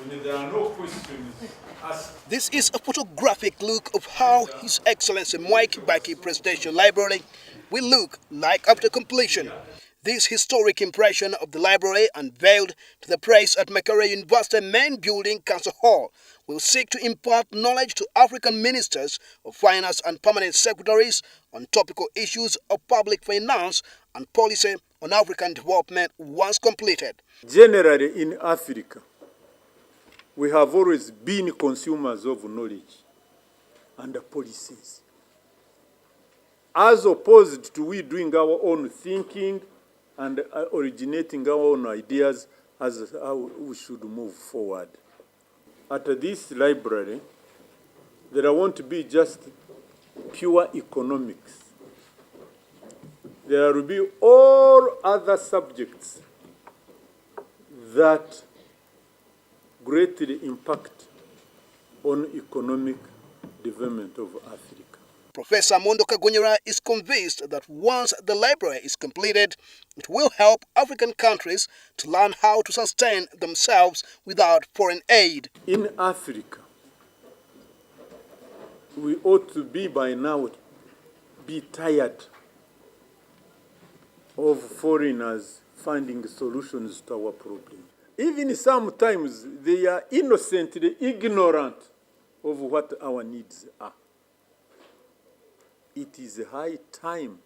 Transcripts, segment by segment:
There are no questions asked. This is a photographic look of how His Excellency Mwai Kibaka Presidential Library will look like after completion. This historic impression of the library, unveiled to the press at Makerere University main building Council Hall, will seek to impart knowledge to African ministers of finance and permanent secretaries on topical issues of public finance and policy on African development once completed. Generally in Africa, we have always been consumers of knowledge and policies, as opposed to we doing our own thinking and originating our own ideas as how we should move forward. At this library, there won't be just pure economics. There will be all other subjects that greatly impact on economic development of Africa. Professor Mwondo Kagonyera is convinced that once the library is completed, it will help African countries to learn how to sustain themselves without foreign aid. In Africa, we ought to be by now tired of foreigners finding solutions to our problems. Even sometimes they are innocently ignorant of what our needs are. It is high time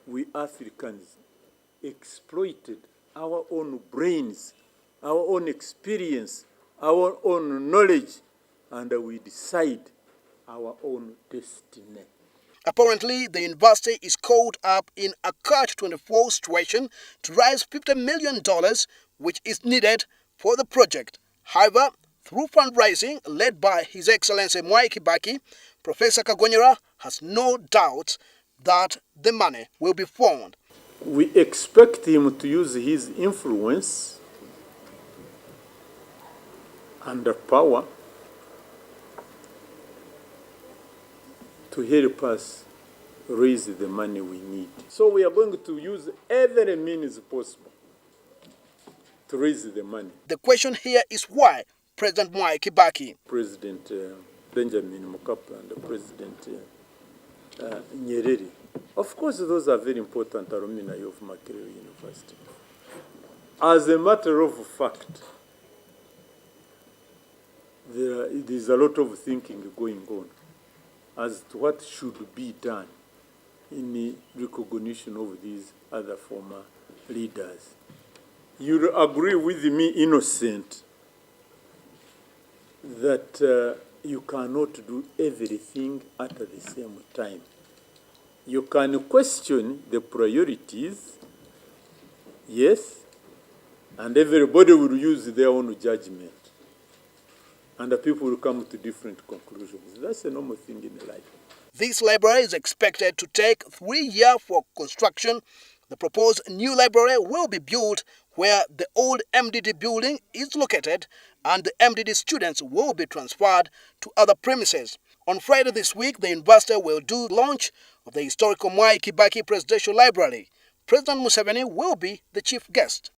we Africans exploited our own brains, our own experience, our own knowledge, and we decide our own destiny. Apparently, the university is caught up in a catch-24 situation to raise $50 million, which is needed for the project. However, through fundraising led by His Excellency Mwai Kibaka, Professor Kagonyera has no doubt that the money will be found. We expect him to use his influence and power to help us raise the money we need. So we are going to use every means possible to raise the money. The question here is why President Mwai Kibaka, President Benjamin Mkapa and President Nyerere, of course those are very important alumni of Makerere University. As a matter of fact, there is a lot of thinking going on as to what should be done in the recognition of these other former leaders. You'll agree with me, Innocent, that you cannot do everything at the same time. You can question the priorities, yes, and everybody will use their own judgment. And the people will come to different conclusions. That's a normal thing in life. This library is expected to take 3 years for construction. The proposed new library will be built where the old MDD building is located, and the MDD students will be transferred to other premises. On Friday this week, the university will do the launch of the historical Mwai Kibaka Presidential Library. President Museveni will be the chief guest.